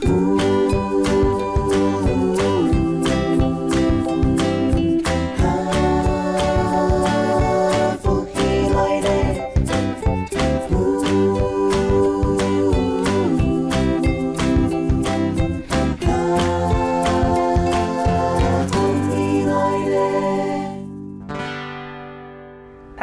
大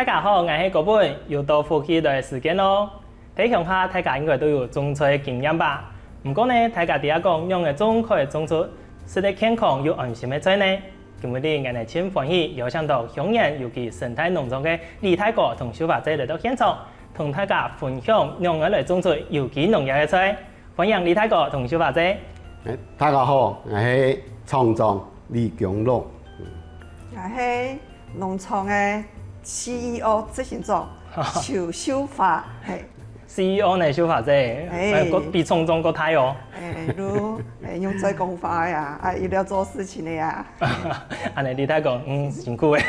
家好，我是高本，又到福氣來時間咯。睇鄉下，大家應該都有種菜經驗吧？不過呢，大家第一講用嘅種可以種出食得健康又安心嘅菜呢？今日我哋請歡喜邀請到鄉野有機生態農場嘅李大哥同小華仔嚟到現場，同大家分享用我嚟種出有機農業嘅菜。歡迎李大哥同小華仔。大家好，我是廠長李強樂。我是農場嘅 CEO 執行長邱秀華，係 CEO 呢小華仔，個比廠長個大哦。用在講話呀，又要做事情的呀。安尼李大哥，辛苦嘅。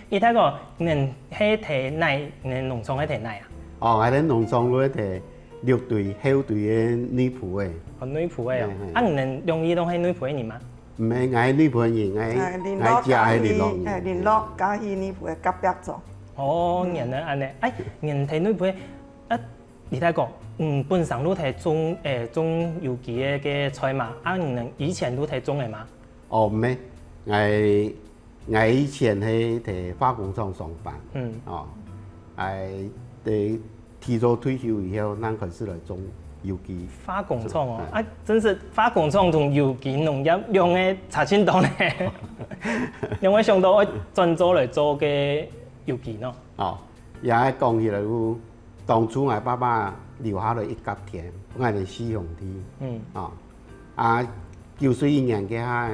李大哥，恁係提奶，恁農場係提奶啊？哦，我哋農場嗰啲六隊、後隊嘅女僕嘅。哦，女僕嘅哦。恁用伊攏係女僕嘅人嗎？唔係，我係女僕人，我家係聯絡。聯絡加起女僕嘅隔壁做。哦，原來安尼。人睇女僕嘅，李大哥，本身都係種有機嘅菜嘛？恁以前都係種嘅嘛？哦，唔係，我以前係喺化工廠上班。提早退休以後，咱開始來種有機。化工廠哦，真是化工廠同有機農業用嘅差真多呢。因為上到我專做嚟做嘅有機咯。哦，也講起來，當初我爸爸留下來一甲田，我哋四兄弟。91年嘅下，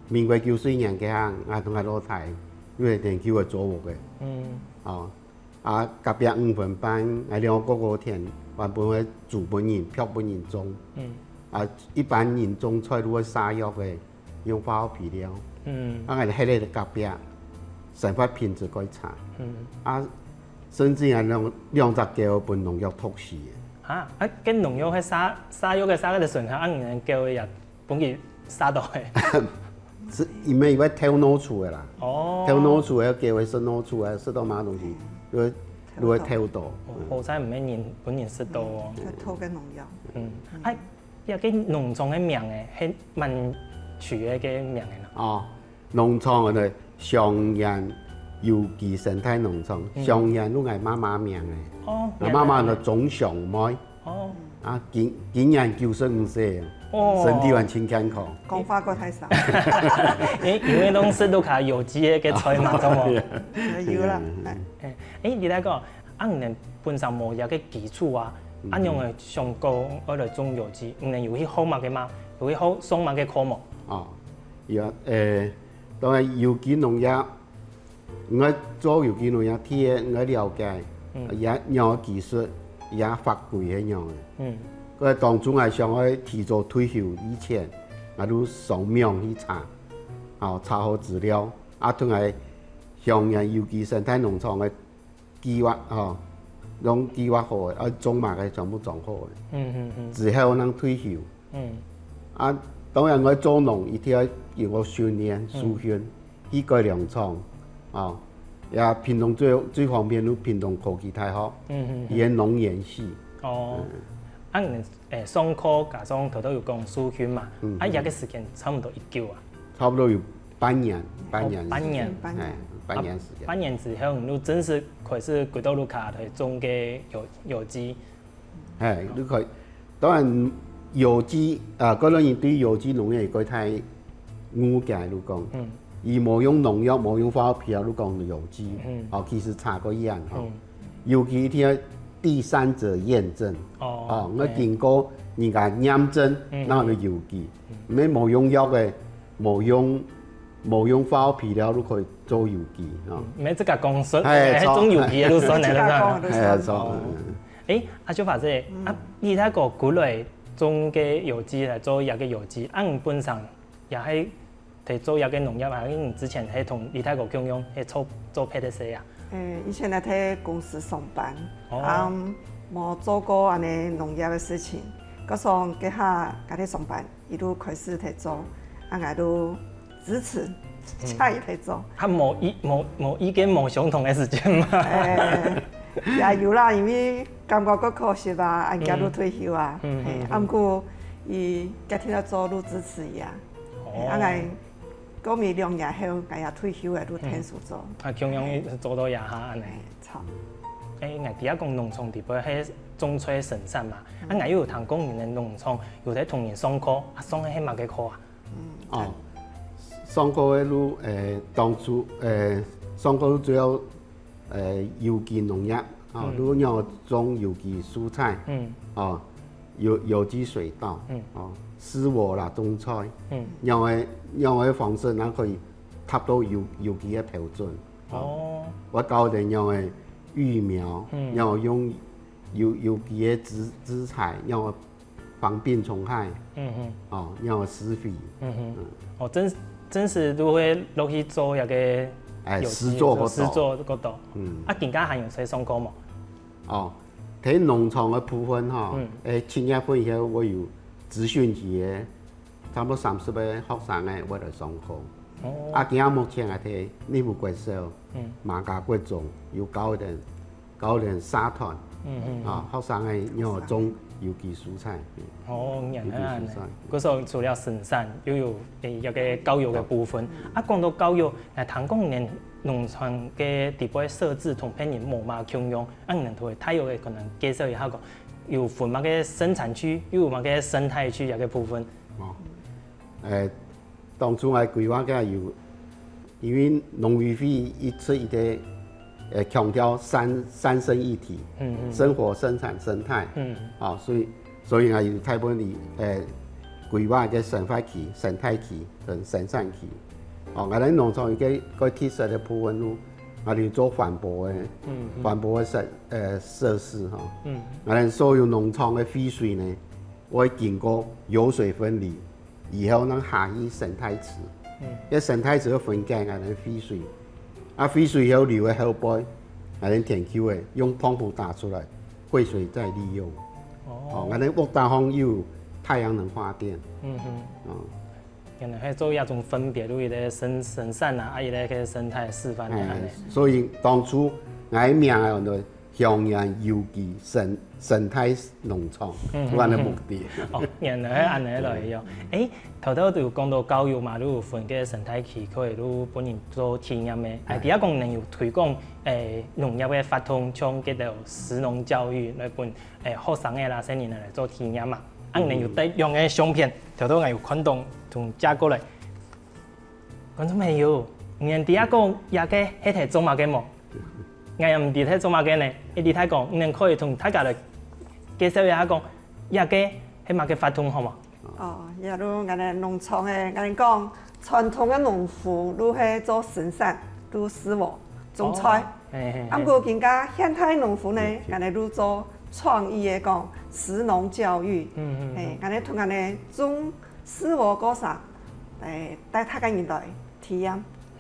民國91年嘅下，我同佢老太，因為電叫佢做屋嘅。隔壁5分班，我兩個田，原本係自本人、漂本人種。一般人種菜都會撒藥嘅，用化學肥料。我哋喺呢隔壁，生活品質改差。甚至係兩隻腳本農藥毒死嘅。跟農藥係撒藥嘅撒喺度順下，人腳嘅人本佢撒到嘅。因為佢偷攞出嘅啦。偷攞出嘅叫佢食攞出嘅，食到乜東西？都會偷到。好彩唔係人本人食到哦。偷嘅農藥。有個農場嘅名嘅係問取嘅名嘅農場我哋上人有機生態農場，上人都係媽媽名嘅。媽媽就種上妹。今年95歲，身體還真健康。講話個太少。因為攏食到卡有機嘅菜嘛，咁喎。有啦。李大哥，恁本身冇有個基礎啊，用嚟上高我嚟種有機，恁有啲好物嘅嘛，有啲好上物嘅科目。當然有機農業，我做有機農業，我了解，也有技術，也法規一樣嘅。佢當初係想我提早退休以前，我都上網去查，查好資料，同埋鄉野有機生態農場嘅計劃，用計劃好嘅，種埋嘅全部種好嘅。之後能退休。當然我做農，一定要叫我訓練、培訓，去改良場，也屏東最方便都屏東科技大學，伊嘅農研系。上課加上頭都有講培訓嘛，有嘅時間差唔多1個啊。差不多有半年時間。半年之後，你正式開始軌道路卡去種嘅有機。你佢當然有機嗰啲人對有機農業佢太誤解，你講。而冇用農藥、冇用化學肥料，都講有機。其實差個一樣。有機啲第三者驗證。我經過人家驗證，那就有機。冇用藥嘅，冇用化學肥料都可以做有機。唔係即個講說，係種有機嘅都算嚟啦。小華姐，你睇個鼓勵種嘅有機嚟做一個有機，本身也係係做一個農業啊。你之前係同你睇個共用係做咩嘅事啊？以前喺公司上班，冇做過安尼農業嘅事情。佮从家下家己上班，一路开始摕做，啊，我都支持，恰伊摕做。无意见无相同的时间嘛？也有啦，因为感觉佮可惜啊，人家都退休啊，啊，毋过伊家己咧做，都支持伊啊，啊，我讲咪2年后，我也退休的都天数做。啊，强容易做到夜下安尼。错。我底下讲农场伫边迄种菜生产嘛，啊，我有通讲人的农场有在同年上课，啊，上迄嘛几课啊？哦，上课的路当初上课主要有机农业，如要种有机蔬菜，有机水稻，丝禾啦，种菜，要的方式，咱可以达到有机的标准。哦，我教人用的育苗，要用有机的资材，要防病虫害，要施肥，真是都会落去做那个实作嗰度，啊，更加还有在上课嘛？哦，喺农场的部分7月份以后我有资讯期的，差不多30个学生的我来上课。啊，今仔目前啊睇内部国小，马家国中有教人沙团，学生的要种有机蔬菜。原来安尼。嗰时候除了生产，又有一个教育的部分。啊，讲到教育，通讲连农场嘅地方设置同偏人无嘛共用，啊，能同太有嘅可能介绍一下个，有分乜嘅生产区，又有乜嘅生态区一个部分。当初我规划嘅有，因为农委会一直强调三生一体，生活、生产、生态，所以我有太本里规划嘅生态区、生态区同生产区。我哋农场個特色嘅部分路，我哋做環保嘅設施我哋所有農場嘅廢水呢，會經過油水分離，以後能下於生態池。因生態池分解我哋廢水，廢水以後流嘅後背，我哋填橋嘅用泵浦打出來，廢水再利用。我哋屋大方有太陽能發電。原來係做一種分別，對伊個生產啊，伊個生態示範啊。所以當初我名係叫鄉野有機生態農場，我嘅目的。原來係安尼來樣。頭就講到教育嘛，都有分嘅生態區，可以都本人做體驗嘅。第一個能有推廣農業嘅發通，像叫做食農教育來本學生嘅啦，青年嚟做體驗嘛。能有帶用嘅相片，頭我有看到同加過來。觀眾朋友，人第一講也嘅係睇做乜嘅冇？我又唔知睇做乜嘅呢？你睇講，你可以同大家來介紹一下講，也嘅係乜嘅發通好嘛？也都我哋農場嘅，我哋講傳統嘅農夫都係做生產，都絲禾種菜。不過更加現代農夫呢，我哋都做創意嘅講食農教育。我哋同我哋種絲禾果實，帶大家人來體驗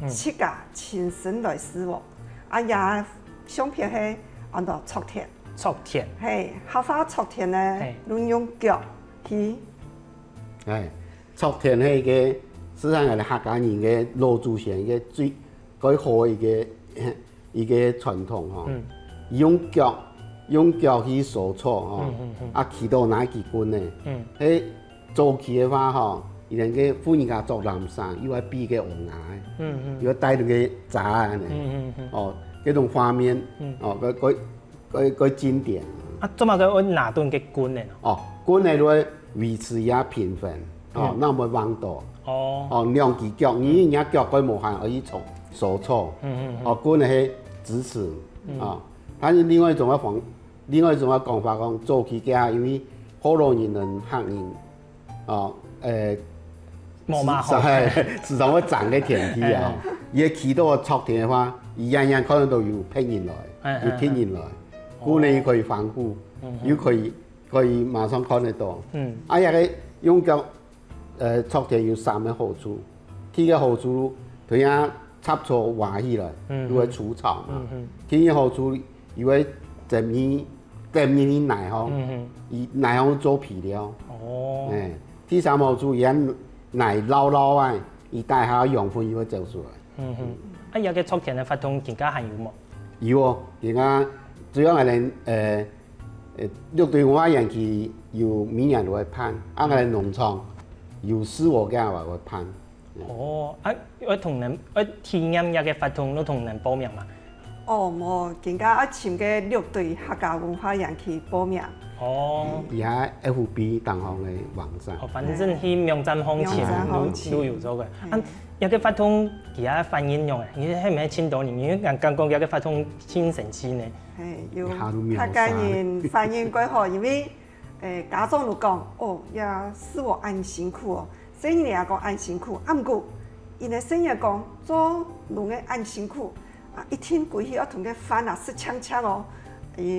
自家親身來絲禾。也相片係按到鑿田。鑿田。合法鑿田呢，攏用腳去。鑿田係個，實際上係客家人嘅老祖先嘅最幾好一個傳統用腳去掃草起到哪幾棍呢？早期嘅話伊人個婦人家做南山，又係比個黃牙又帶到個渣啊嗰種畫面個經典。做乜個哪段嘅棍呢？棍呢都係維持也平衡，那唔會彎道。兩隻腳，你人家腳佢無限可以從掃草。棍呢係支持但是另外一種嘅講法講，早期嘅因為好多人能客人時常會長嘅田地伊起到鑿田嘅話，伊樣樣可能都要拼人來，要天然來，鼓勵可以反覆，又可以馬上看得到。也個用腳鑿田有3個好處，第一個好處佢樣插草挖起來，又會除草嘛。第二個好處，因為整面浸入去奶吼，伊奶吼做皮料。哦。第三毛主伊奶捞啊，伊带下养分伊会走出来。啊，有个促田的发动更加含有无？有哦，更加主要係綠隊我人去有米人來攀，啊我哋農場有私我家話會攀。哦，我同人體驗一個發通都同人報名嘛。哦，冇，更加請個綠隊客家文化人去報名。哦。而家 FB 東方嘅網站。哦，反正去名站方前都有做嘅。有個發通其他反應用嘅，而且係咪千多年？因為人講有個發通千神仙呢。有客家人反應過好，因為家長都講，哦，也使我安辛苦哦。生意也講安辛苦，啊唔過，因為生意講做農嘅安辛苦，啊一天過去我同佢飯啊食槍槍哦。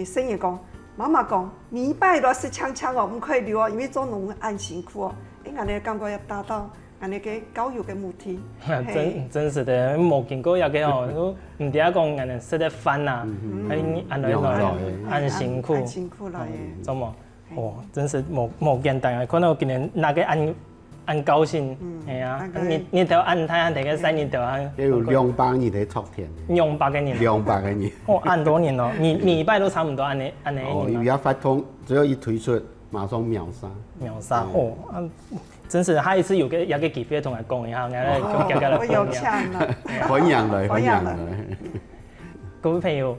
生意講，媽媽講，米拜都食槍槍哦，唔可以留哦，因為做農嘅安辛苦哦。我哋感覺要達到。安尼個教育嘅目的，真是的，冇見過有個吼，都唔知講人哋食得飯啊，安辛苦，安辛苦來嘅，做冇？哦，真是冇簡單嘅，可能今年那個按高興，係啊，你頭按睇個3年頭啊，有200年嘅促田，200個年，200個年，哦，按多年咯，米拜都差唔多按你。哦，而家發通只要一推出，馬上秒殺，哦。真是下一次有個機會同佢講一下，我有請啦，歡迎來。各位朋友，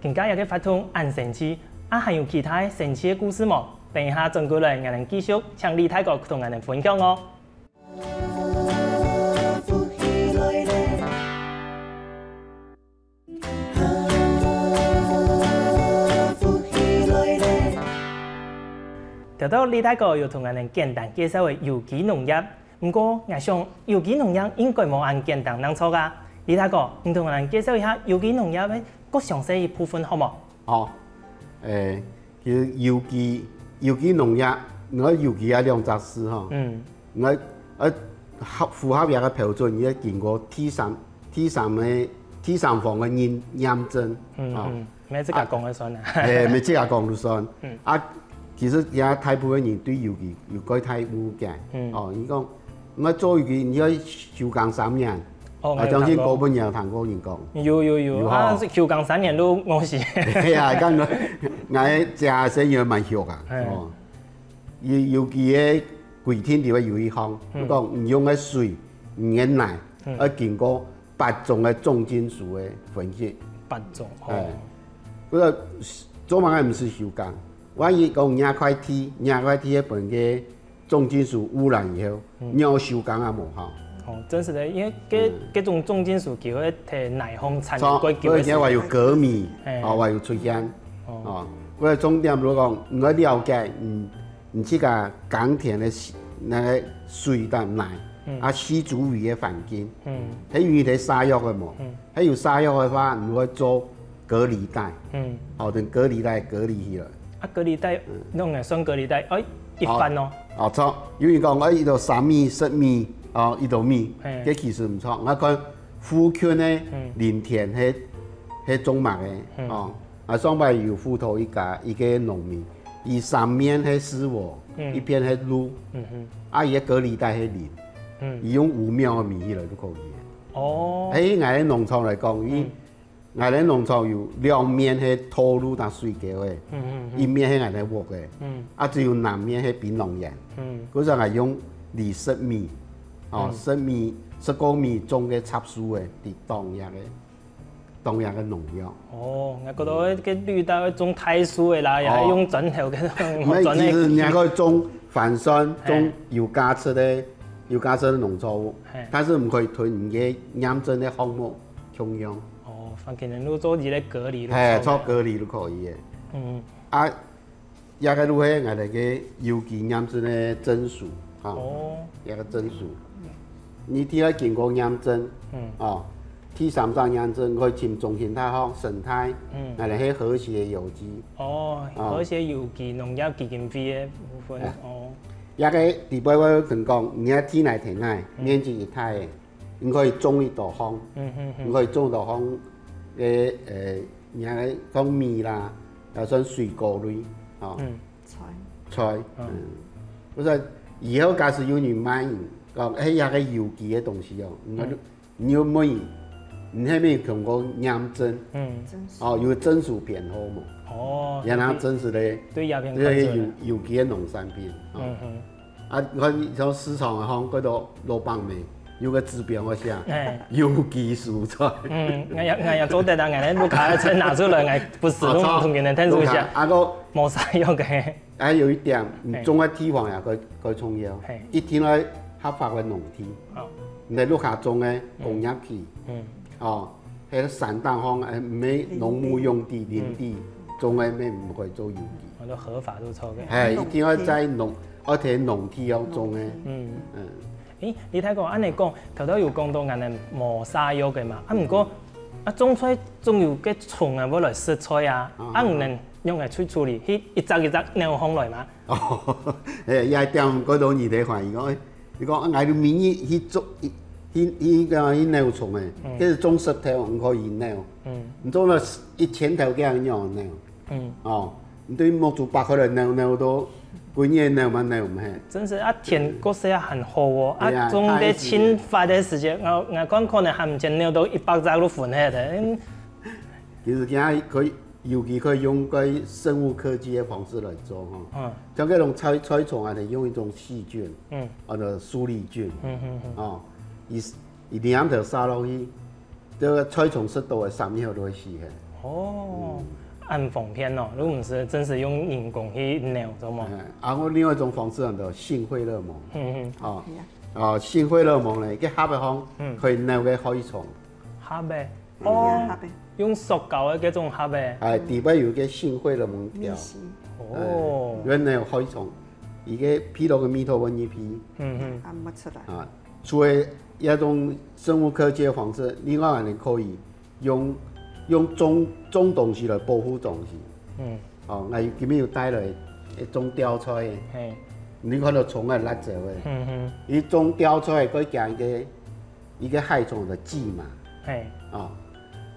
更加有個發通按神奇，還有其他神奇嘅故事冇？等一下轉過來，我哋繼續請李大哥同我哋分享哦。條到李大哥又同我哋簡單介紹嘅有機農業，不過我想有機農業應該冇按簡單能做噶。李大哥，你同我哋介紹一下有機農業嘅各詳細一部分好冇？好，其實有機農業，我有機有2隻字哈，我符合一個標準，要經過第三方嘅驗證，咩即刻講就算啦，咩即刻講就算，其實也大部分人對有機有幾太誤解。哦，伊講我做有機，你要休耕3年。我相信嗰本有聽過人講。有，啊，休耕3年都我是。係啊，咁我食生意蠻俗啊。哦，有機嘅規定就係有一項，講唔用嘅水，唔用奶，要經過8種嘅重金屬嘅分析。8種。哦。嗰個做乜嘢唔是休耕？萬一講廿塊地嘅本嘅重金屬污染以後，你要收工也無效。哦，真是的，因為嗰種重金屬叫佢摕奶風產業過叫。所以話要革命，話要出現。哦，嗰個重點如果講，我了解，唔似個耕田嘅那個水同奶，施主位嘅環境，喺遇到沙藥嘅冇，喺有沙藥嘅話，如果做隔離帶，哦，等隔離帶隔離起來。啊，隔離帶弄個算隔離帶，一番咯。哦錯，有人講伊度3米、10米，哦，伊度米，這其實唔錯。我講富圈咧，林田係種麥嘅，哦，上邊有斧頭一個農民，伊3面係私我，一邊係路，伊個隔離帶係林，伊用5秒嘅米起來都可以。哦，喺我哋農場嚟講，我哋農場有2面係土路同水溝嘅，一面係我哋鑊嘅，只有南面係變農園。嗰陣係用10米，哦10公米種嘅插樹嘅，啲當日嘅農藥。哦，我覺得嗰綠帶種太樹嘅啦，又係用轉頭嘅。其實你可以種帆船、種有價值嘅農作物，但是唔可以推唔嘅驗證嘅項目重用。反正人都做啲咧隔離，做隔離都可以嘅。一個都係我哋嘅有機驗證嘅證書，一個證書。你啲要經過驗證，第3張驗證可以簽中興大學生態，我哋係和諧有機。和諧有機農業基金會嘅部分。一個第8我同講，你喺天內田內面積一大嘅，你可以種一道方，你可以種道方。你講米啦，也算水果类，哦，菜，不是以后假使有人买，讲迄遐个有机的东西哦，你要买，你那边用过验证，哦，有真属偏好嘛，哦，然后真实的，对鸦片，这些有机的农产品，啊，我像市场行嗰度老板面有个指标我写，有机蔬菜。我也做得到，我录卡才拿出来，我不是同人听出下，啊个冇啥用嘅。还有一点，种个地方也可以重要，一天来合法的农地，你录下种嘅工业地，哦，迄个散蛋方唔咩农牧用地、林地种嘅咩唔可以做有机。我都合法都错嘅。係，一定要在我睇農地要種嘅。你睇過安尼講，頭頭有講到人哋冇曬藥嘅嘛？唔過種菜總有嘅蟲啊，要來食菜啊，唔能用嚟去處理，一隻鳥放來嘛。哦，也點嗰度你哋懷疑講，你講嗌到免疫去種，去鳥蟲嘅，即係種10條唔可以鳥，你種了1000條嘅鳥鳥，哦，你對木做8個人鳥都。幾年鳥嘛鳥唔係，真是啊天嗰時啊很好哦，啊種啲青發嘅時間，我講可能還唔見鳥到100隻都換起嘅。其實而家佢尤其可以用個生物科技嘅方式來做哈，像嗰種菜蟲啊，你用一種細菌，或者蘇力菌，哦，一點就殺落去，這個菜蟲食到嘅3秒都會死嘅。哦。按防片哦，如果唔是真是用人工去鳥，知嘛？我另外一種方式叫性惠勒蒙，性惠勒蒙咧，cái盒嘅方可以鳥嘅害蟲。盒嘅，哦，用塑膠嘅嗰種盒嘅。係，底部有個性惠勒蒙條。哦，有鳥害蟲，而家披落個蜜桃瘟疫皮。按唔出來。啊，除了一種生物科技嘅方式，另外你可以用種東西來保護東西。哦，我今日要帶來種吊菜嘅。你看到蟲係辣椒嘅。伊種吊菜佢加一個害蟲的薊麻。哦，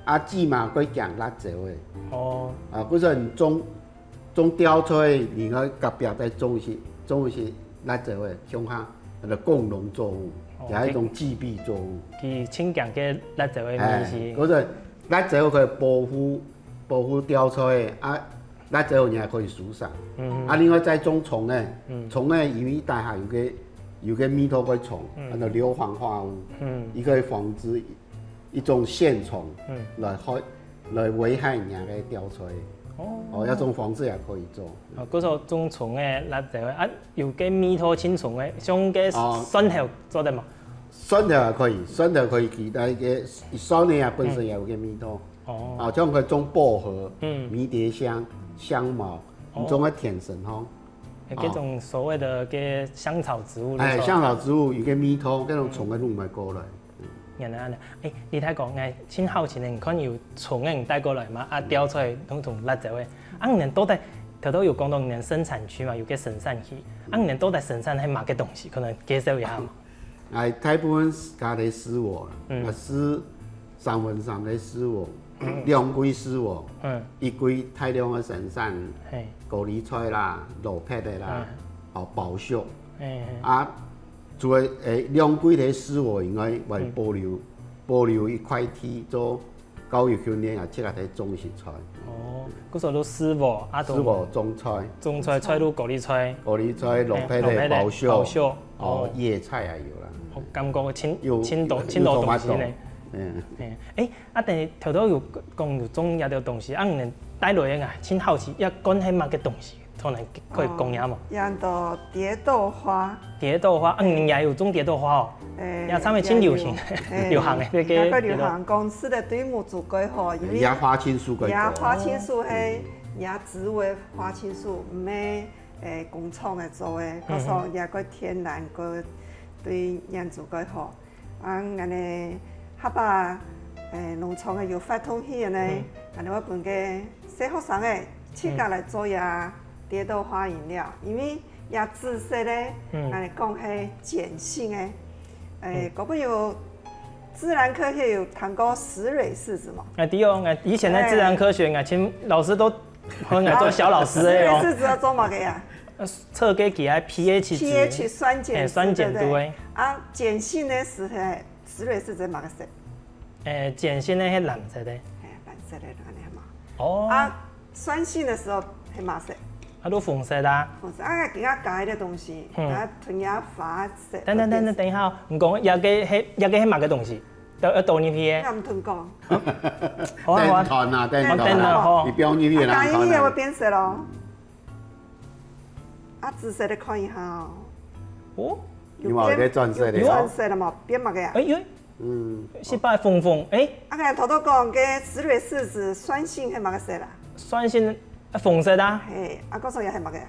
啊薊麻佢加辣椒嘅。哦。啊，嗰陣種吊菜，然後隔壁再種一些辣椒嘅，向下係共同作物，也係一種自閉作物。佢清強嘅辣椒嘅味是。嗰陣。辣椒可以保護吊菜啊，辣椒你還可以疏散。啊，另外再種蟲咧，蟲咧因為大廈有個蜜桃個蟲，就硫磺化物，伊可以防止一種線蟲來危害人家嘅吊菜。哦，一種方式也可以做。嗰種種蟲嘅辣椒啊，有個蜜桃青蟲嘅，像個蒜頭做得嘛？蒜頭也可以，蒜頭可以取代嘅蒜呢啊，本身也有個蜜桃。哦，像佢種薄荷、迷迭香、香茅，種個甜神吼。嗰種所謂的嘅香草植物。香草植物有個蜜桃，嗰種蟲嘅路咪過來。原來安尼，你睇講，我真好奇咧，可能有蟲嘅帶過來嘛，啊吊出來統統辣椒嘅，啊人到底頭頭有講到人生產區嘛，有個生產區，啊人到底生產係乜嘅東西，可能介紹一下嘛。大部分家的私貨，私3分3的私貨，2季私貨，1季大量嘅生產，高麗菜啦、蘿蔔的啦，包粟，啊，除了2季的私貨以外，還保留一塊地做教育訓練啊，即係種食材。哦，嗰時候都私貨，私貨種菜，菜都高麗菜、蘿蔔的包粟，葉菜也有啦。我感覺個青島東西咧，但係頭頭有講有種一條東西，人帶來嘅真好奇，一講係乜嘅東西，可能可以講下嘛？養到蝶豆花。蝶豆花，人也有種蝶豆花哦。也差唔多真流行嘅那個流行公司的對木做改好，因為野花青素改好。野花青素係野植物的花青素，唔係工廠嘅做嘅，嗰種也個天然個。對人做改好，安尼合把農場嘅有發通氣嘅呢，安尼我本嘅小學生嘅自家來做呀蝶豆花飲料，因為也知識咧，安尼講係鹼性嘅，嗰本有自然科學有談過石蕊試紙嘛？對哦，以前嘅自然科學，請老師都我爱做小老师的哦。是只要做嘛个呀？测给其他 pH 值。pH 酸碱。酸碱度诶。啊，碱性呢是石蕊是指哪个色？碱性呢是蓝色的。蓝色的安尼嘛。哦。啊，酸性的时候是嘛色？啊，都粉色的。粉色啊，给它加一点东西，啊，吞下发色。等一下，唔讲，也个嘛个东西，要倒进去的。我唔吞讲。好啊，蛋啊，蛋啊，你标进去啦。加进去会变色咯。啊，紫色的看一下哦。哦。有冇个钻色的？钻色的嘛，变嘛个呀？哎呦。是把风哎。啊，个头头讲个石蕊是指酸性系嘛个色啦？酸性。粉色的。嘿，啊，告诉也系乜嘅？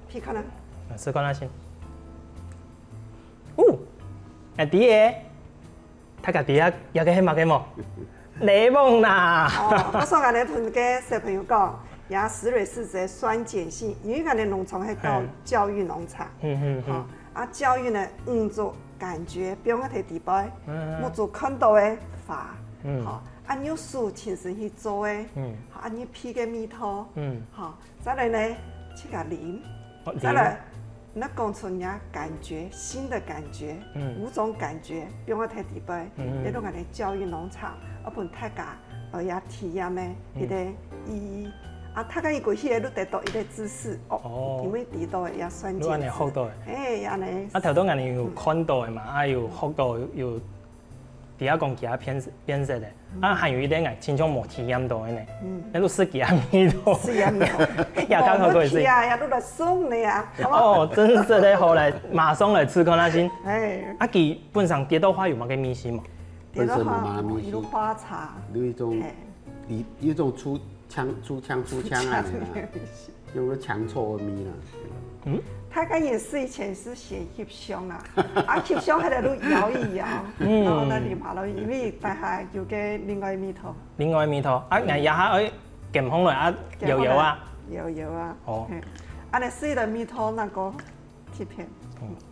皮看啦。试看下先。哦，第个，他家底下有个系乜嘅冇？柠檬啦。哦，我所讲咧同个小朋友讲，也石蕊是指酸碱性，因为我哋农场系搞教育农场。好，啊，教育呢，做感觉，比如我睇地摆，我做看到嘅法，好。按有数亲身去做诶，好，按你批个米汤，好，再来呢，去个淋，再来，那讲出人感觉，新的感觉，5种感觉，比如我睇地摆，你都讲你教育农场，我本大家也体验呢，伊个意义，啊，大家一个迄个都得到一个知识，哦，因为地道也酸碱，你学到诶，哎，安尼，啊，头拄安尼有看到诶嘛，啊，有学到有。底下讲其他变色的，啊，还有一点亲像无体验到的呢，那都是其他味道。是啊，味道。也刚好可以吃。呀，也都来送你啊。哦，真是的，好来，马上来吃看那先。哎。啊，基本上蝶豆花有冇个秘辛嘛？本身嘛秘辛。有花茶。有一种出腔啊，用个强臭的米啦。他刚也是以前是写翕相啦，啊翕相喺度都摇一摇，然后呢淋下落，因为大下有个另外米头。另外米头，啊，也下可以咸烘来啊，油啊。油啊。哦。啊，你试的米头那个贴片。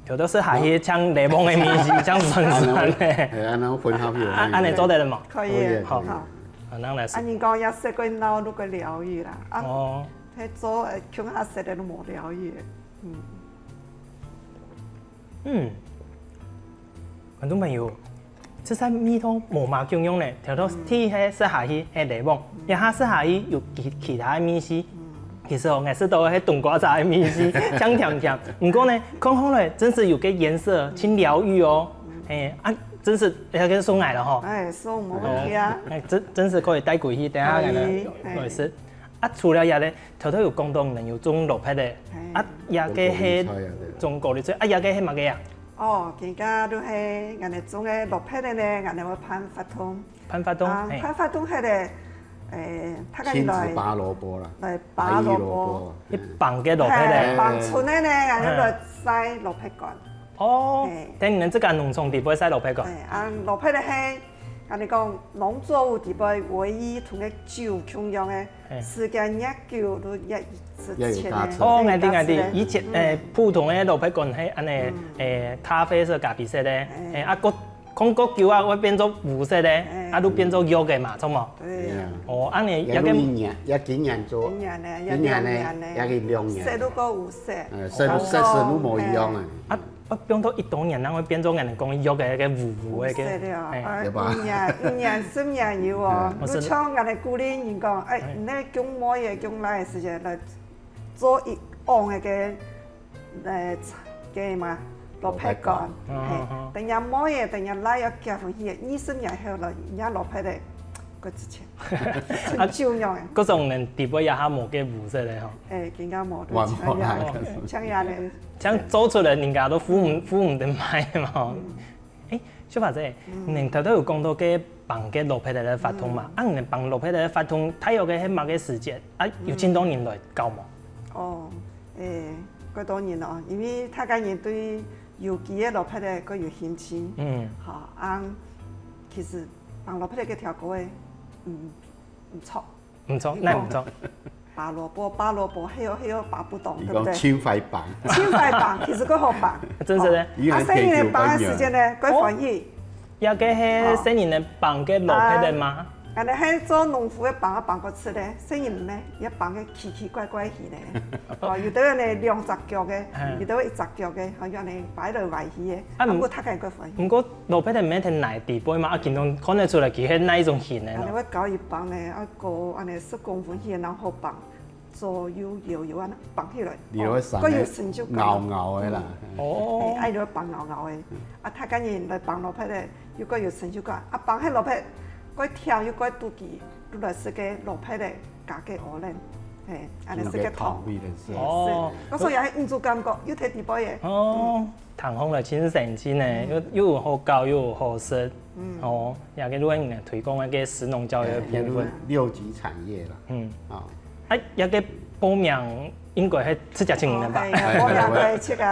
有的是下去像柠檬的米是像酸酸的。系啊，那混合票。啊，你做得了嘛？可以。好。那来。啊，你讲也食过脑都个疗愈啦。哦。喺做乡下食的都冇疗愈。观众朋友，这些米汤无嘛共用嘞，条头天迄食下去系柠檬，一下食下去有其他的米丝。其实我食到迄冬瓜茶的米丝，香甜甜。不过呢，看好嘞，真是有个颜色，清疗愈哦。啊，真是要跟送来了哈。送冇问题啊。真是可以带过去，等下来吃。啊，除了也咧，头头有讲到能有种落皮的，啊，也个系种高丽菜，啊，也个系乜嘅啊？哦，而家都系人哋种嘅落皮的呢，人哋會噴發通。噴發通，噴發通係咧，他親子拔蘿蔔啦，嚟拔蘿蔔，一綁嘅落皮咧，綁村嘅呢，人哋嚟曬落皮乾。哦，等你這個農場地不會曬落皮乾？落皮咧係。人哋講農作物地位唯一同個酒共用嘅，時間一久都一之前嘅。哦，啱啲，以前普通嘅落皮乾係安尼咖啡色、咖啡色咧，啊個講個酒啊會變做糊色咧，啊都變做肉嘅嘛，錯冇？對。哦，安尼也經驗做，經驗咧，也係兩年。色都個糊色。色都冇一樣啊。啊，變到一多年，人會變做人講肉嘅個糊嘅嘅，對吧？一年3年有哦，你像人哋古年人講，你種乜嘢種嚟時間嚟做一昂嘅嘅嘛落皮乾，等日乜嘢等日嚟要結婚去，20年後來人家落皮咧。個之前，啊照樣嘅。嗰種人地位也下冇嘅糊色咧嗬。更加冇到搶人咧。搶做出嚟，人家都付唔得買嘛。小華姐，你頭有講到嘅綁嘅落皮嚟發通嘛？啊，你綁落皮嚟發通，睇有嘅係乜嘅時間？啊，有幾多年來夠冇？哦，嗰多年咯，因為他家人對有機嘅落皮咧，佢有興趣。好，其實綁落皮嚟嘅條果誒。唔錯，那唔錯。拔蘿蔔，還有拔不動，對不對？千塊綁，其實佢好綁。真是咧。新年嘅綁嘅時間咧，佢反而。有嘅係新年嘅綁嘅落皮的嘛？俺哋喺做农夫嘅放過出咧，雖然咧也放嘅奇奇怪怪魚咧，有啲人哋兩隻腳嘅，有啲一隻腳嘅，好像你擺落圍魚嘅，唔過睇緊個塊。唔過落皮係咩係奶地杯嘛？見到看得出來佢係哪一種魚咧？我搞一放咧，一個10公分魚，然後放左右搖搖啊，放起來，個有成就感。咬嘅啦。哦。愛咗放咬嘅，啊睇緊人嚟放落皮咧，又個有成就感，啊放喺落皮。嗰條要嗰肚臍，都來是個落皮咧，加個鵝卵，安尼是個糖。哦，嗰所以係唔做感覺，要睇地波嘢。哦，糖烘嚟真神奇呢，又有好高又有好食。哦，也個如果你推廣一個食農教育嘅部分。6級產業啦。一個報名應該係出隻錢嘅吧？報名係出個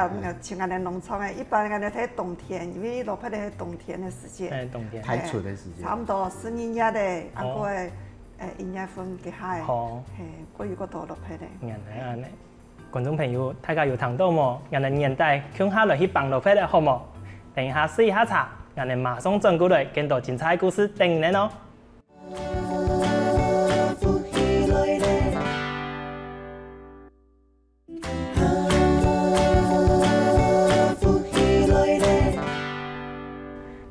像安尼農場嘅，一般安尼睇冬天，因為落皮咧係冬天嘅時節。冬天。太出嘅時節。差唔多4月咧，啊個1月份嘅下，過月嗰度落皮咧。安尼，觀眾朋友，大家有聽到冇？人哋年代向下來去放落皮咧，好冇？等一下試一下茶，人哋馬上轉過來，見到精彩故事等你咯。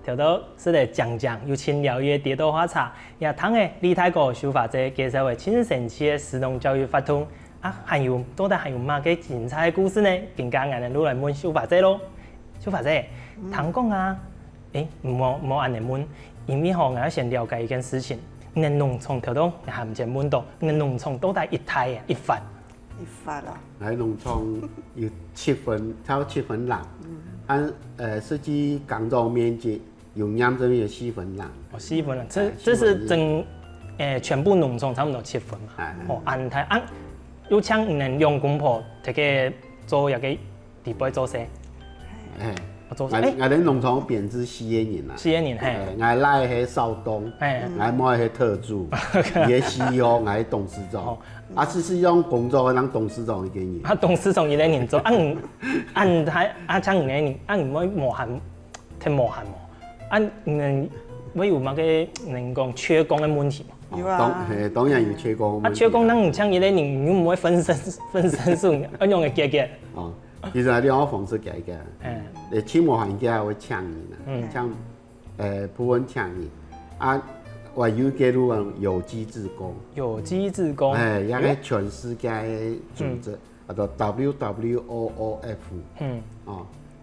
條到是嚟講有清療愈地道花茶，也聽嘅李大哥修法者介紹為真神奇嘅食農教育法通啊，還有到底還有乜嘅精彩故事呢？更加我哋攞來問修法者咯。修法者，聽講啊，唔好安尼問，因為我要先了解一件事情，你嘅農場條到你還唔先問到，你嘅農場到底一台一發？一發啦。喺農場有7分，超7分lan按實際耕種面積。有驗這邊有4分lan4分lan這是整全部農場差不多7分嘛。安泰有請你能用公婆這個做一個地杯做些。我哋農場編制4個人啦。4個人係。我來係少東，我妹係特助，也 CEO，我係董事長。只是用工作讓董事長一個人。董事長一個人做，請唔人，唔可以磨汗，太磨汗冇。會有乜嘅人講缺工嘅問題嘛？有啊，當然有缺工。缺工，咱唔請伊咧，你唔會分身術，一樣嘅解決。其實兩個方式解決。起碼行家會搶人啦，搶部分搶人。我有記錄有機志工。有機志工。一個全世界嘅組織，叫做 WWOOF。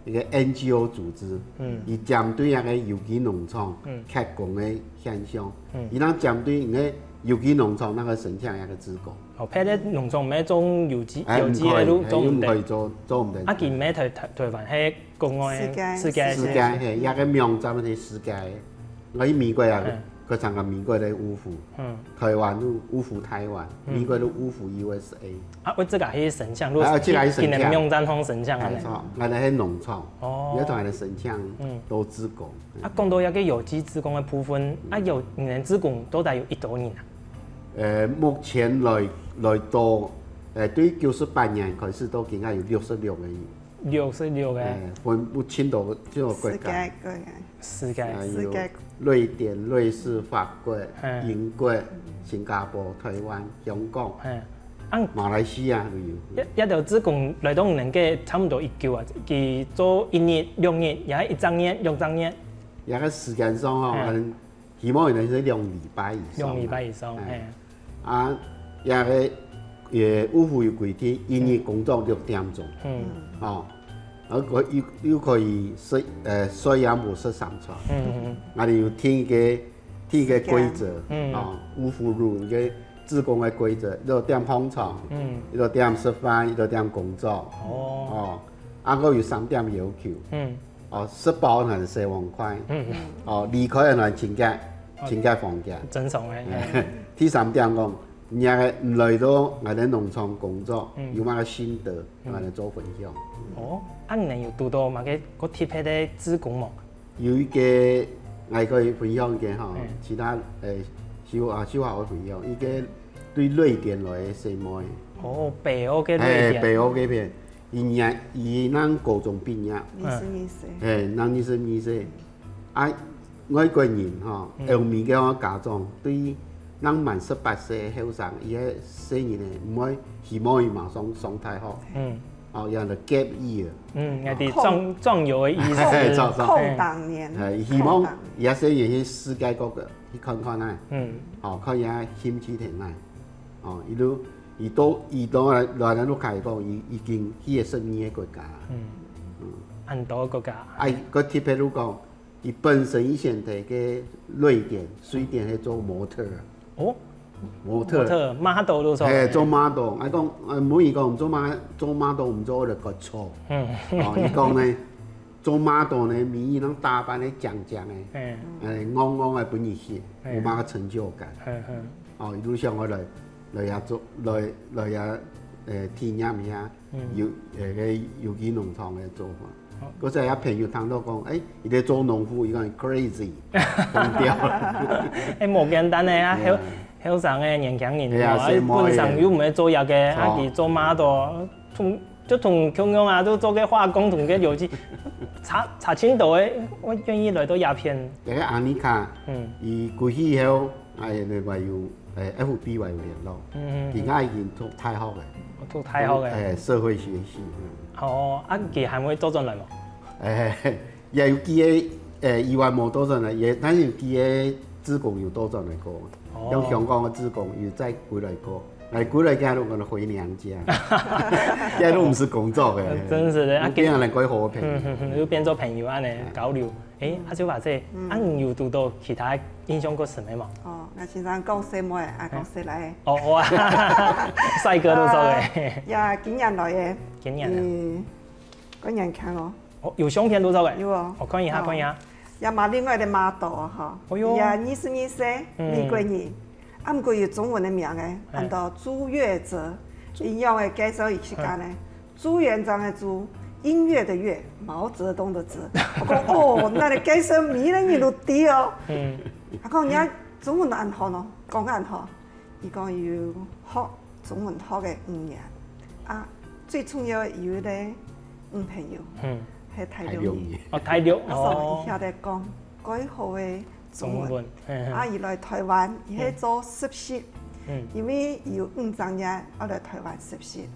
一個 NGO 組織，伊針對那個有機農場缺工的現象，伊啷針對那個有機農場那個申請一個志工。譬如農場咩種有機嘅路做唔得，做唔得。啊，佢咩台灣係國外世界係一個名站係世界，我喺美國啊，佢參加美國的烏虎，台灣都烏虎台灣，美國的烏虎 USA。我這個係神像，今年名站通神像啊。我哋喺農場，有同人哋神像都志工。講到一個有機志工嘅部分，有人志工到底有幾多人啊？目前來到對98年開始都應該有66個人。66個。分不清到呢個國家。世界。有瑞典、瑞士、法國、英國、新加坡、台灣、香港、馬來西亞都有。一條志工來到能夠差唔多1舊啊，佢做1年、2年，也係1整年、2整年。也個時間上希望能係2禮拜以上。2禮拜以上，也個烏虎有規定，1日工作6點鐘。又可以睡也冇食上床。我哋要聽一個規則，烏虎路嘅志工嘅規則，6點上床，6點食飯，6點工作。我有3點要求。食飽係4萬塊。離開係請假放假。正常嘅。第3點講，你唔來到我哋農場工作，有乜嘅心得，我哋做分享。你有讀到乜個貼片嘅志工冇？有一個我可以分享嘅其他小學會分享，一個對瑞典來嘅細妹。北歐嘅瑞典。北歐嗰邊，伊咱高中畢業。22歲。咱22歲，我個人吼，後面嘅我家長對人滿18歲嘅後生，伊個細年咧唔可以希望伊馬上太好。哦，有人 gap year。我哋壯遊嘅意思。空檔年。係希望伊個細年去世界各個去看看啊。哦，看伊個興趣點啊。哦，伊都來咱都開講，已經去個什麼嘅國家。很多國家。個特別如講，伊本身以前喺個瑞典、瑞典係做模特。哦。模特 model 都做。做 model， 講唔好伊講做 model 唔做就個錯。伊講呢，做 model 呢，咪能打扮呢正正嘅，昂昂嘅本意思，有乜個成就感。哦，伊都想我來也做來也體驗一下有機農場嘅做法。嗰陣有朋友聽到講，伊哋做農夫，伊講 crazy， 瘋掉啦。冇簡單嘅啊！後生嘅年輕人，本身又唔係做藥嘅，佢做 model， 同樣啊，都做嘅化工同嘅有機，查清楚嘅，我願意來到鴉片。個安妮卡，伊過去以後，另外有FB 話有聯絡，而家已經讀太學嘅，讀太學嘅，社會學系。哦，佢係咪做進來冇？也有幾個以外冇做進來，也但是有幾個志工有做進來過。用香港嘅志工又再回來過，回來家都可能回娘家，家都唔是工作嘅。真是的，變人鬼好朋友，又變做朋友安尼交流。阿小華姐，你有讀到其他印象故事沒嘛？哦，我先生講什麼嘅，講誰來嘅？哦，我帥哥都做嘅。呀，今年來嘅。今年。今年看哦。哦，有相片都做嘅。有哦。我看一下，看一下。也嘛另外的model哈，也22歲美國人，啊毋過有中文的名嘅，按到朱月哲，引用嘅介紹伊去講咧，朱元璋嘅朱，音樂的樂，毛澤東的澤。我講哦，那你介紹名人都啲哦。啊講人家中文都按好咯，講按好，伊講要學中文學嘅5年，啊最重要有咧朋友。係太容易，太容易。哦，伊曉得講幾好嘅中文。啊，伊來台灣，伊喺做實習，因為有5張嘢，我來台灣實習。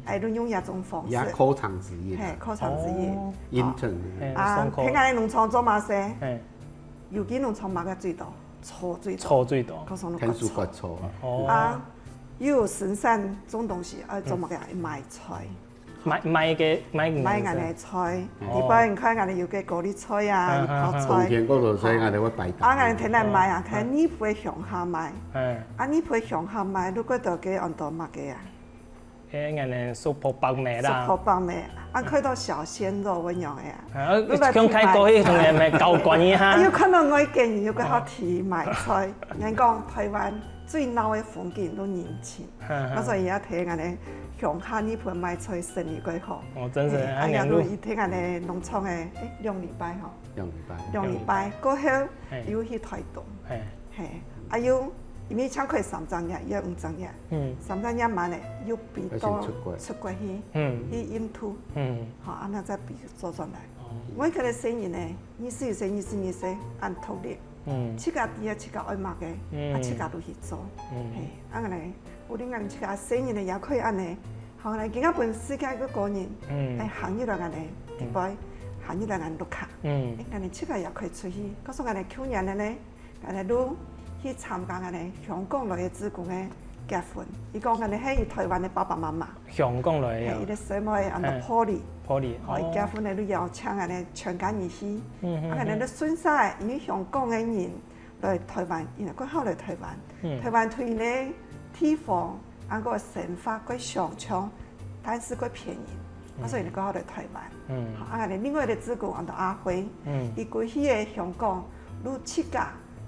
係都用一種方式。也考場之夜。係考場之夜。intern。啊，喺我哋農場做嘛事？有機農場買嘅最多，錯最多。錯最多。天數過錯。啊，有生產種東西，做乜嘅賣菜。買人嘅菜，一般人看人哋有嘅高麗菜啊，泡菜。冬天嗰度所以人哋會擺檔。人哋聽嚟賣啊，睇你會鄉下賣。你會鄉下賣，如果到嘅按度乜嘅啊？人哋蘇泡白米啦。蘇泡白米，佢到小鮮肉咁樣嘅啊。講開過去同人咪交關一下。要看到我見有個好提賣菜，人講台灣最鬧嘅風景都年輕，我所以而家睇人哋。鄉下呢盤賣菜生意幾好，真是啊！人哋伊聽人哋農場嘅2禮拜嗬，2禮拜過後要去台東，係，要因為搶佢3張日，要5張日，3張日晚咧要比多出國去印度，嚇，安那再比做上來。我佢哋生意咧，24歲、22歲按投入，7家啲啊7家愛買嘅，啊7家都去做，係，安尼。有啲人家生意咧也可以安尼，後來今仔本世界個個人，行業來安尼，迪拜行業來安錄卡，安尼7個也可以出去。嗰時安尼去年咧，安尼都去參加安尼香港來嘅志工嘅結婚，伊講安尼係台灣嘅爸爸媽媽。香港來嘅。係伊啲細妹按到破例，哦伊結婚咧都邀請安尼全家儀式，安尼都順曬，因為香港嘅人來台灣，然後佢後來台灣，台灣對咧。地方按個生活佢上搶，但是佢便宜，所以你講我哋台灣。啊，你另外嘅志工按到阿輝，伊過去嘅香港，都7家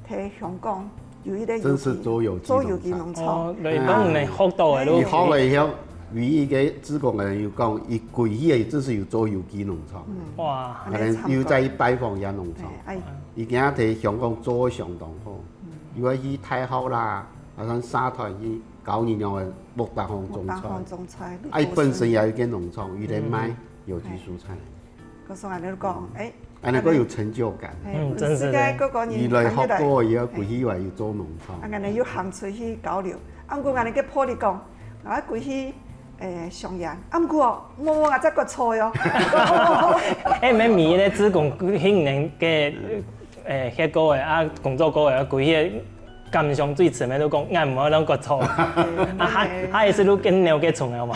喺香港有一啲做有機農場。你講你學到嘅都。伊學了以後，唯一嘅志工嘅人又講，伊過去嘅只是有做有機農場。哇！又再拜訪人農場，伊今仔喺香港做相當好，如果去太好啦。啊！咱沙灘去搞年樣嘅木達行種菜，伊本身也有間農場，伊嚟賣有機蔬菜。嗰時候人哋都講，安尼佫有成就感。真是的。各个人伊来学过以后，规起话要做农场。安尼又行出去交流，啊，毋过安尼个破你讲，啊，规去上演，啊，毋过我也则个错哟。免迷咧，子贡迄年嘅迄个诶啊，工作个诶，规个感伤最前面都讲，俺唔好啷个错，啊，还是都跟了个重要嘛。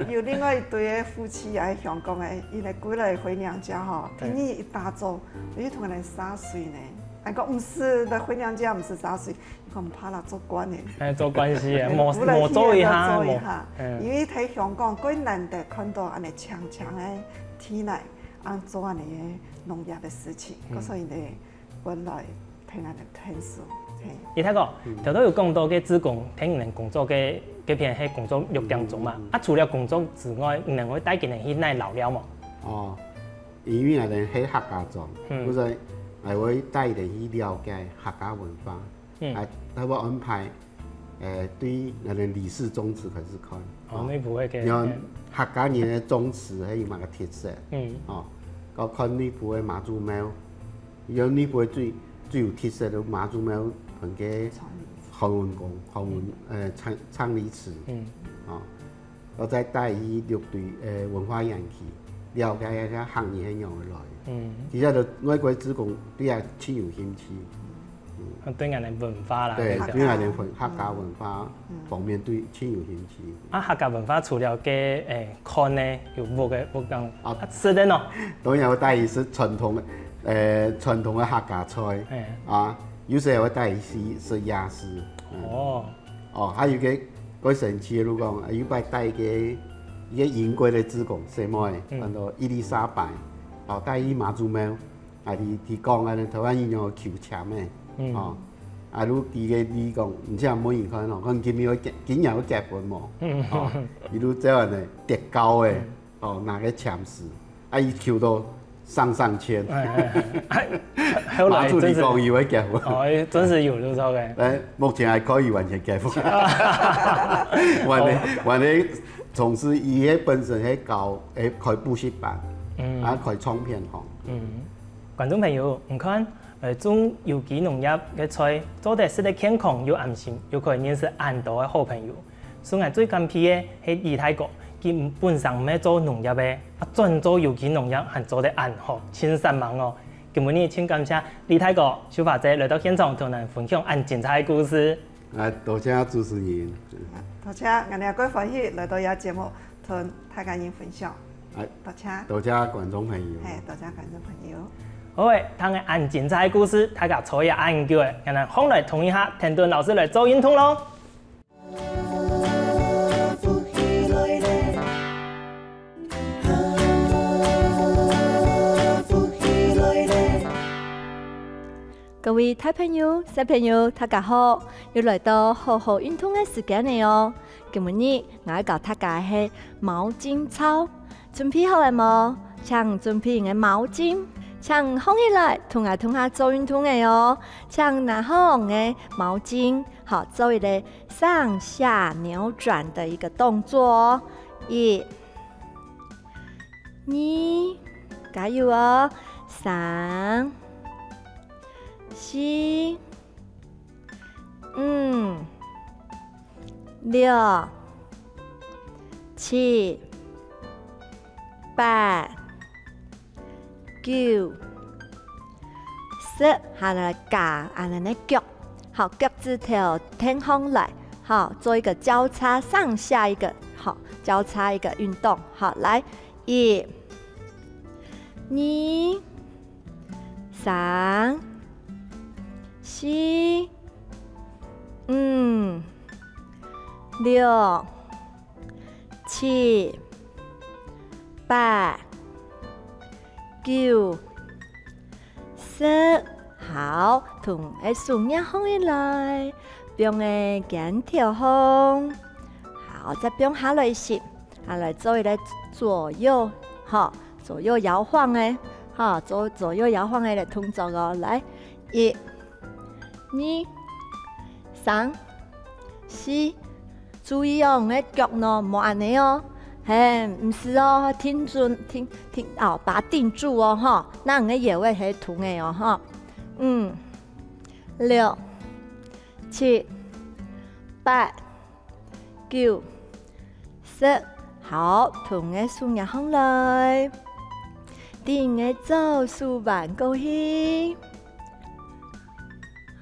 有另外一对诶夫妻也喺香港诶，伊来归来回娘家吼，天意一大早，伊同人洒水呢。俺讲唔是来回娘家，唔是洒水，伊讲唔怕啦，做官诶。做关系诶，莫做一下，因为喺香港，佢难得看到安尼强诶天来，按做安尼诶农业诶事情，所以呢，本来平安诶天数。伊睇个，头都有讲到嘅子贡听人工作嘅片係工作6點鐘嘛。啊，除了工作之外，人會帶佢哋去哪留了嘛？哦，因為人喺客家莊，嗰陣係會帶佢哋去了解客家文化。啊，佢會安排對人哋李氏宗祠開始看。哦，你唔會嘅。然後客家人嘅宗祠係有乜個特色？哦，個看呢部嘅媽祖廟，有呢部最有特色嘅媽祖廟。同嘅後援宮、後援昌黎祠，我再帶伊六隊文化園去了解一下行業係樣來。其實就外國子貢對啊超有興趣。對人哋文化啦，對，對人哋客家文化方面對超有興趣。啊，客家文化除了嘅看呢，有冇講啊？是的喏。當然我帶伊是傳統嘅客家菜啊。有時候我帶去食夜市。還有個神奇嘅，如講，有擺帶一個英國嘅子貢，什麼嘅，叫做伊麗莎白，帶去媽祖廟，啊，佢講啊，台灣人用求籤嘅，啊，如佢講，唔知有冇人看咯，講今日要結婚冇，伊如這樣嘅疊高嘅，拿個籤詩，啊，伊求到。上千，後來真是講以為結婚，哦，真是有呢種嘅。誒，目前還可以完全結婚。還你從事伊個本身係搞開補習班，啊開唱片行。觀眾朋友，唔看種有機農業嘅菜，做得食得健康又安心，又可以認識很多嘅好朋友。所以我最感激嘅係李大哥。佢本身唔係做農業嘅，專做有機農業，還做得很好，千辛萬苦。今日請感謝李大哥、小華姐來到現場，同人分享很精彩嘅故事。多謝主持人。多謝我哋各位歡喜來到呢個節目，同大家人分享。多謝。多謝觀眾朋友。多謝觀眾朋友。好嘅，聽嘅很精彩嘅故事，大家錯也很研究嘅，我哋放來同一下，田頓老師來做認同咯。各位大朋友、小朋友，大家好！又來到好好運動嘅時間嚟哦。今日我要教大家係毛巾操，準備好了冇？請準備嘅毛巾，請放起來，同下做運動嘅哦。請拿好嘅毛巾，好做一個上下扭轉的一個動作哦。1、2，加油哦！3、4、5、6、7、8、9、10，下來夾，按你腳，好，腳趾頭挺上來，好，做一個交叉上下一個，好，交叉一個運動，好，來，1、2、3、4、5、6、7、8、9、10，好，同數眼放起來，將個肩條放，好，再將下來時，下來做一個左右，好，左右搖晃嘅，好，左右搖晃嘅動作哦，來，1、2、3、4，注意哦，我腳呢冇按呢哦，嘿，唔是哦，听准听哦，把它定住哦哈。那你的野味系同的哦哈。6、7、8、9、10，好，同的数牙行来，定的走数万高兴。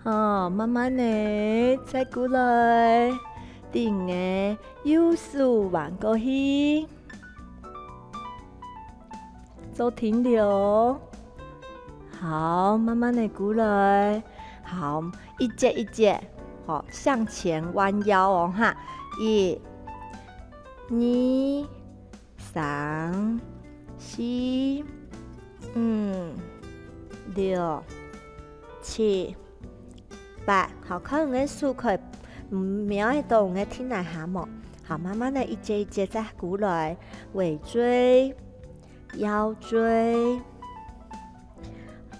慢慢的再过来，定的右数万高兴，做停留。好，慢慢的过来，好，一节一节，好，向前弯腰哦哈。1、2、3、4、5、6、7、8，好，可能的数可以瞄得到，我听来下么？好，慢慢的一节一节再过来，尾椎、腰椎，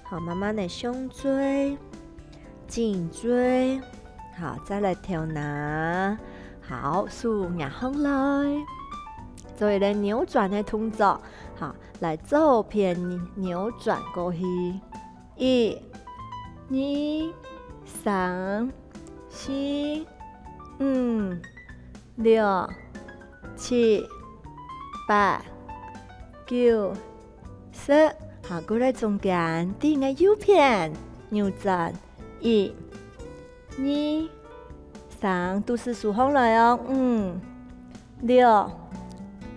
好，慢慢的胸椎、颈椎，好，再来调拿，好，数牙行来，做一个扭转的动作，好，来左边扭转过去，1、2、3、4、5、6、7、8、9、10，好，过来中间，定个右边扭转，1、2、3，都是数行来哦，5、6、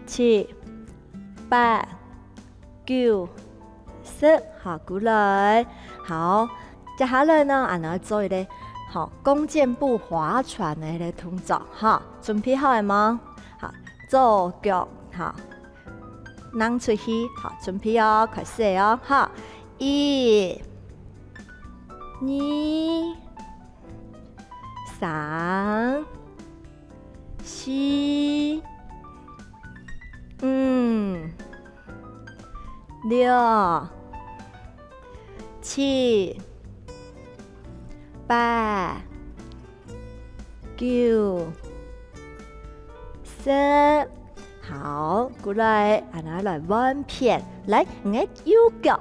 7、8、9、10，好，过来，好。接下来呢，俺要做一个好弓箭步划船的一个动作，哈，准备好了吗？好，左脚好，扔出去，好，准备哦，开始哦，哈，1、2、3、4、5、6、7、8、9、10，好，过来，俺来弯片，来，你的右脚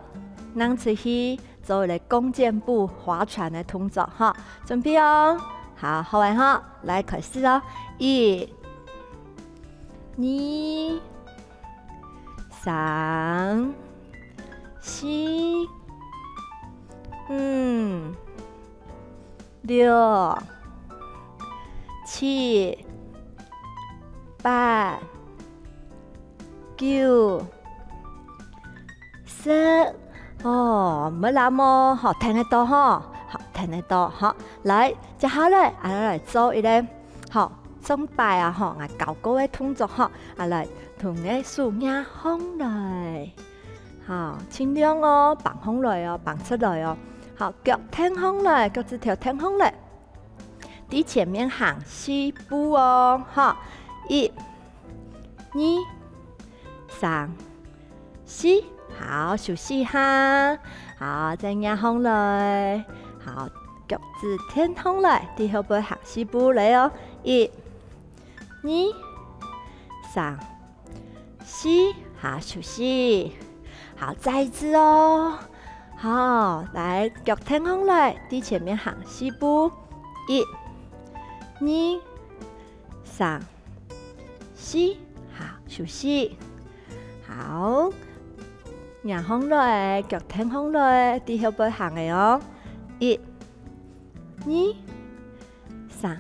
扔出去，做一个弓箭步划船的动作，哈，准备哦，好，好玩哈，来开始哦，1、2、3、4、5、6、7、8、9、10，哦，没那么好，听得到哈，好，听得到，好，来，接下来俺来做一个好钟摆啊，哈，俺搞高的动作哈，俺来同个数牙行来，好，尽量哦，放行来哦，放出来哦。好，脚挺行来，脚趾头挺行来，伫前面行4步哦，哈，1、2、3、4，好，休息下，好，再压行来，好，腳趾挺行來，啲後背行4步嚟哦，1、2、3、4，好，休息，好，再一次哦。好，来腳挺行來，啲前面行4步，1、2、3、4，好，休息，好，仰行來，腳挺行來，啲後背行嘅哦，1、2、3、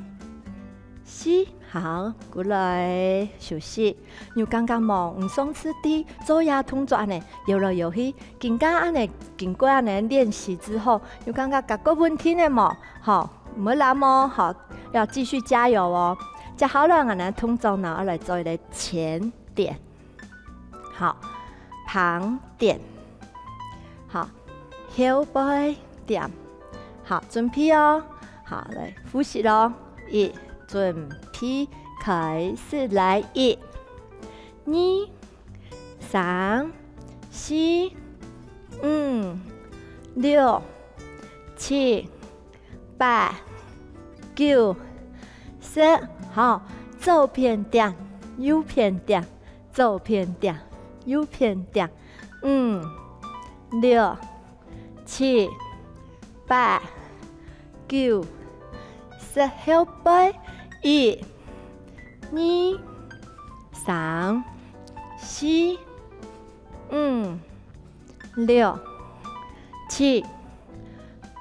4，好，過來休息。你剛剛忙，唔上次啲做呀動作呢，游來游去，經過安尼練習之後，你剛剛個問題呢冇？好，唔好諗哦，好，要繼續加油哦。接下來我哋動作呢，來做一個前點，好，旁點，好，後背點，好，準備哦，好，來複習咯，1，準備開始，來1、2、3、4、5、6、7、8、9、10，好，左邊點，右邊點，左左偏点，右偏点，5、6、7、8、9、10，後背1、2、3、4、5、6、7、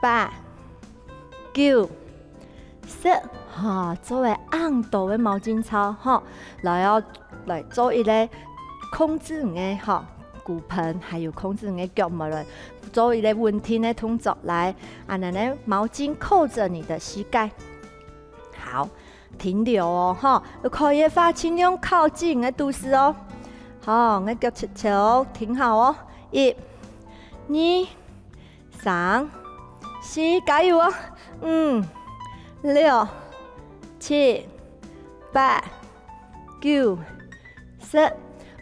8、9、10。哈，做个硬度的毛巾操，哈，来做一个控制你的哈骨盆，还有控制你的脚毛来做一个稳定的动作，来，安尼呢毛巾扣着你的膝盖，好，停留哦，哈，可以把尽量靠近你的肚子哦，好，你脚切切哦，停好哦，1、2、3、4，加油哦，5、6、7、8、9、10，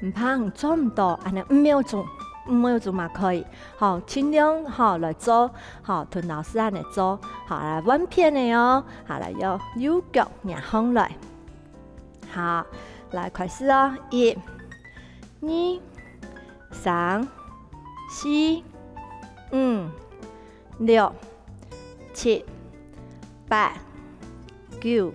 唔怕唔做唔到，安尼5秒鐘，5秒鐘嘛可以。好，盡量好來做，好同老師安尼做，好來穩片的哦，好來由右腳壓向來，好，來開始哦，1、2、3、4、5、6、7、8、9、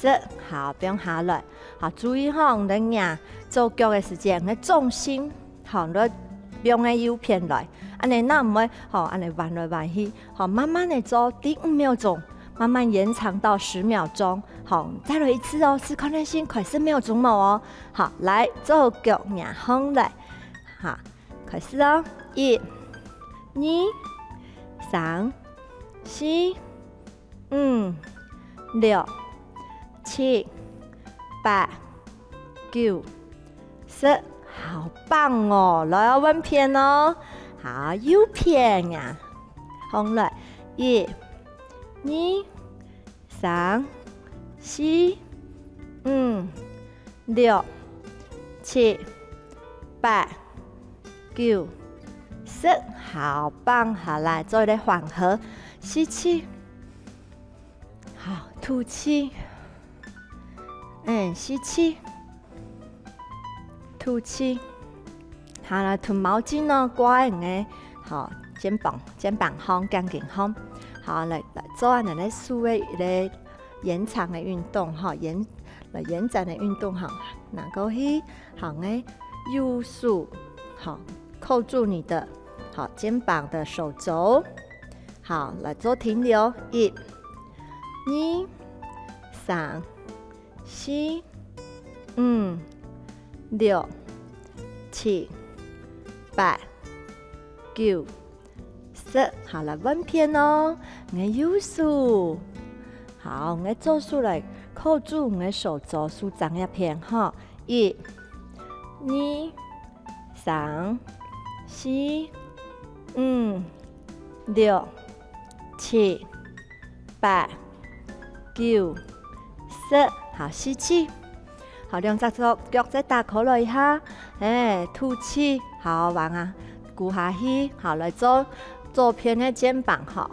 10，好，不用下來，好，注意哈，我哋壓做腳嘅時間，我重心，好，你不用嘅右偏來，安尼那唔會，好，安尼彎來彎去，好，慢慢地做，第5秒鐘，慢慢延長到10秒鐘，好，再來一次哦，試看耐心，快10秒鐘哦，好，來做腳壓向來，好，開始哦，1、2、3、4、5、6、7、8、9、10，好棒哦！來要穩片哦，好，右片呀，向來1、2、3、4、5、6、7、8、9、10，好棒！好，來做一個緩和，吸氣，好，吐氣，吸氣。吐氣，好啦，吞毛巾呢，掛喺你好肩膀方、肩頸方，好來做下你哋數位嘅延長嘅運動，哈，延展嘅運動，哈，能夠去好嘅右手，好扣住你的好肩膀的手肘，好來做停留，1、2、3、4、5、6、7、8、9、10，好了，穩片哦，你右手，好，你左手來扣住你手肘，舒張一片哈，1、2、3、4、5、6、7、8、9、10，好，吸氣。好，兩隻腳再打開落一下，吐氣，好玩啊，鼓下去，好來做左邊的肩膀，好，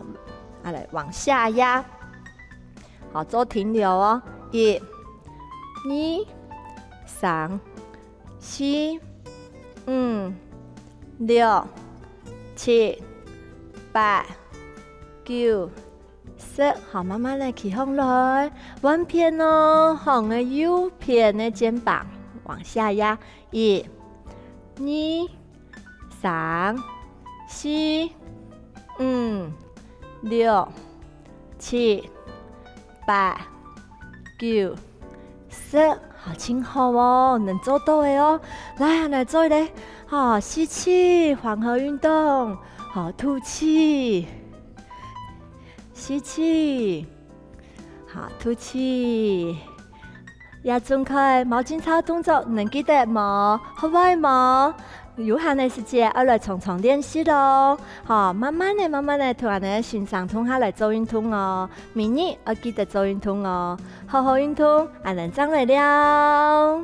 來往下壓，好做停留哦，1、2、3、4、5、6、7、8、9、10，好，慢慢來起向來，穩片哦，好嘅右邊嘅肩膀往下壓，1、2、3、4、5、6、7、8、9、10，好輕好哦，能做到嘅哦，來做一個，好，吸氣，緩和運動，好，吐氣。吸氣，好，吐氣，也仲開毛巾操動作，能記得冇？好唔好冇？有限嘅時間，我來重練習咯。好，慢慢地，同人哋欣賞同下來做運動哦。明日我記得做運動哦，好好運動，我能長來了。